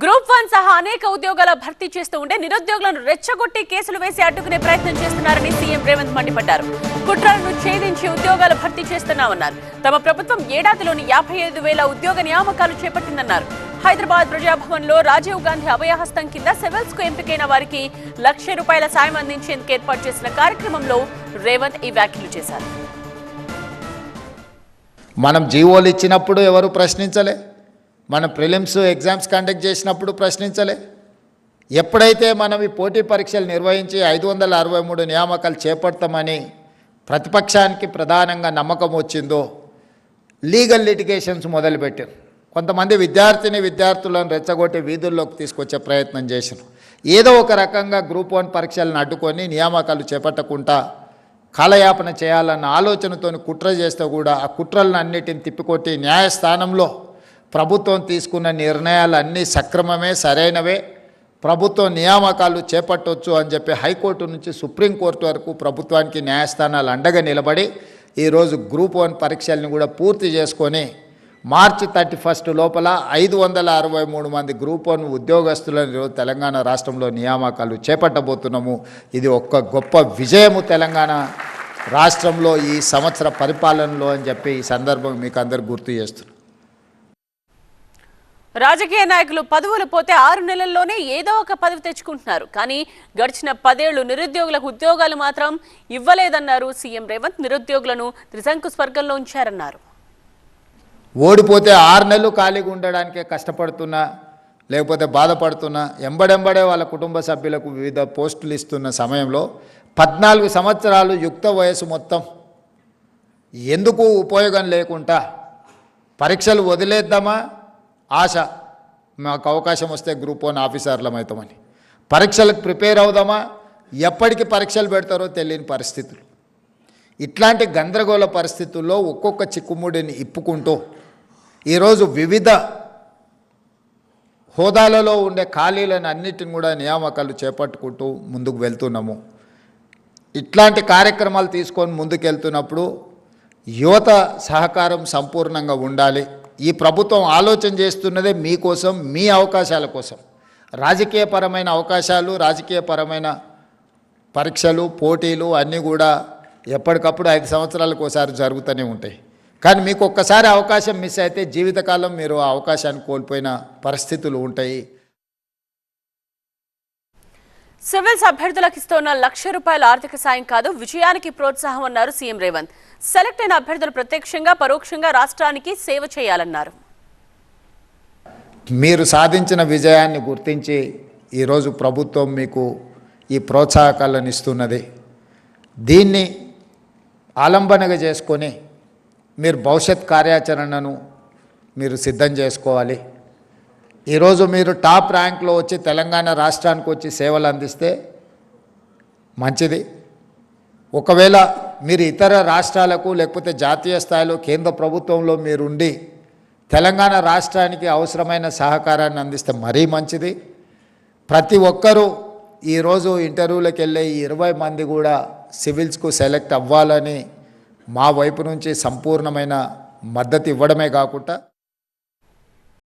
Group 1 సహా అనేక ఉద్యోగాల భర్తీ చేస్తూ ఉంటే నిరుద్యోగులను రెచ్చగొట్టి కేసులు వేసి అడ్డుకునే ప్రయత్నం చేస్తున్నారని సీఎం రేవంత్ మండిపడ్డారు. కుట్రలను ఛేదించి ఉద్యోగాల భర్తీ చేస్తున్నామన్నారు. తమ ప్రభుత్వం ఏడాదిలోని 55,000 ఉద్యోగ నియామకాలు చేపట్టిందన్నారు. హైదరాబాద్ ప్రజాభవన్లో రాజీవ్ గాంధీ అభయహస్తం కింద సివిల్స్ కు ఎంపికైన వారికి ₹1,00,000 సాయం అందించేందుకు ఏర్పాటు చేసిన కార్యక్రమంలో రేవంత్ ఈ వ్యాఖ్యలు చేశారు. మనం జీవోలు ఇచ్చినప్పుడు ఎవరు ప్రశ్నించలే, మన ప్రిలిమ్స్ ఎగ్జామ్స్ కండక్ట్ చేసినప్పుడు ప్రశ్నించలే. ఎప్పుడైతే మనం ఈ పోటీ పరీక్షలు నిర్వహించి 563 నియామకాలు చేపడతామని ప్రతిపక్షానికి ప్రధానంగా నమ్మకం వచ్చిందో లీగల్ లిటిగేషన్స్ మొదలుపెట్టారు. కొంతమంది విద్యార్థులను రెచ్చగొట్టి వీధుల్లోకి తీసుకొచ్చే ప్రయత్నం చేశారు. ఏదో ఒక రకంగా గ్రూప్ 1 పరీక్షలను అడ్డుకొని నియామకాలు చేపట్టకుండా కాలయాపన చేయాలన్న ఆలోచనతో కుట్ర చేస్తే కూడా ఆ కుట్రలను అన్నిటిని తిప్పికొట్టి న్యాయస్థానంలో ప్రభుత్వం తీసుకున్న నిర్ణయాలు అన్నీ సక్రమమే, సరైనవే, ప్రభుత్వం నియామకాలు చేపట్టవచ్చు అని చెప్పి హైకోర్టు నుంచి సుప్రీంకోర్టు వరకు ప్రభుత్వానికి న్యాయస్థానాలు అండగా నిలబడి ఈరోజు గ్రూప్ 1 పరీక్షల్ని కూడా పూర్తి చేసుకొని మార్చి 31 లోపల 563 మంది గ్రూప్ 1 ఉద్యోగస్తులను ఈరోజు తెలంగాణ రాష్ట్రంలో నియామకాలు చేపట్టబోతున్నాము. ఇది ఒక గొప్ప విజయము తెలంగాణ రాష్ట్రంలో ఈ సంవత్సర పరిపాలనలో అని చెప్పి ఈ సందర్భం మీకు అందరు గుర్తు చేస్తున్నాను. రాజకీయ నాయకులు పదవులు పోతే 6 నెలల్లోనే ఏదో ఒక పదవి తెచ్చుకుంటున్నారు. కానీ గడిచిన 10 ఏళ్లు నిరుద్యోగులకు ఉద్యోగాలు మాత్రం ఇవ్వలేదన్నారు సీఎం రేవంత్. నిరుద్యోగులను త్రిశంకు స్వర్గంలో ఉంచారన్నారు. ఓడిపోతే 6 నెలలు ఖాళీగా ఉండడానికే కష్టపడుతున్నా, లేకపోతే బాధపడుతున్నా, ఎంబడెంబడే వాళ్ళ కుటుంబ సభ్యులకు వివిధ పోస్టులు ఇస్తున్న సమయంలో 14 సంవత్సరాలు యుక్త వయసు మొత్తం ఎందుకు ఉపయోగం లేకుండా పరీక్షలు వదిలేద్దామా, ఆశ మాకు అవకాశం వస్తే గ్రూప్ 1 ఆఫీసర్లం అవుతామని, పరీక్షలకు ప్రిపేర్ అవుదామా, ఎప్పటికి పరీక్షలు పెడతారో తెలియని పరిస్థితులు. ఇట్లాంటి గందరగోళ పరిస్థితుల్లో ఒక్కొక్క చిక్కుముడిని ఇప్పుకుంటూ ఈరోజు వివిధ హోదాలలో ఉండే ఖాళీలను అన్నిటిని కూడా నియామకాలు చేపట్టుకుంటూ ముందుకు వెళ్తున్నాము. ఇట్లాంటి కార్యక్రమాలు తీసుకొని ముందుకెళ్తున్నప్పుడు యువత సహకారం సంపూర్ణంగా ఉండాలి. ఈ ప్రభుత్వం ఆలోచన చేస్తున్నదే మీకోసం, మీ అవకాశాల కోసం. రాజకీయపరమైన అవకాశాలు, రాజకీయపరమైన పరీక్షలు, పోటీలు అన్నీ కూడా ఎప్పటికప్పుడు 5 సంవత్సరాలకు ఒకసారి జరుగుతూనే ఉంటాయి. కానీ మీకు ఒక్కసారి అవకాశం మిస్ అయితే జీవితకాలం మీరు ఆ అవకాశాన్ని కోల్పోయిన పరిస్థితులు ఉంటాయి. సివిల్స్ అభ్యర్థులకు ఇస్తున్న ₹1,00,000 ఆర్థిక సాయం కాదు, విజయానికి ప్రోత్సాహం అన్నారు సీఎం రేవంత్. సెలెక్ట్ అయిన అభ్యర్థులు ప్రత్యక్షంగా పరోక్షంగా రాష్ట్రానికి సేవ చేయాలన్నారు. మీరు సాధించిన విజయాన్ని గుర్తించి ఈరోజు ప్రభుత్వం మీకు ఈ ప్రోత్సాహకాలను ఇస్తున్నది. దీన్ని ఆలంబనగా చేసుకొని మీరు భవిష్యత్ కార్యాచరణను మీరు సిద్ధం చేసుకోవాలి. ఈరోజు మీరు టాప్ ర్యాంక్లో వచ్చి తెలంగాణ రాష్ట్రానికి వచ్చి సేవలు అందిస్తే మంచిది. ఒకవేళ మీరు ఇతర రాష్ట్రాలకు లేకపోతే జాతీయ స్థాయిలో కేంద్ర ప్రభుత్వంలో మీరుండి తెలంగాణ రాష్ట్రానికి అవసరమైన సహకారాన్ని అందిస్తే మరీ మంచిది. ప్రతి ఒక్కరూ ఈరోజు ఇంటర్వ్యూలకు వెళ్ళే ఈ 20 మంది కూడా సివిల్స్కు సెలెక్ట్ అవ్వాలని మా వైపు నుంచి సంపూర్ణమైన మద్దతు ఇవ్వడమే కాకుండా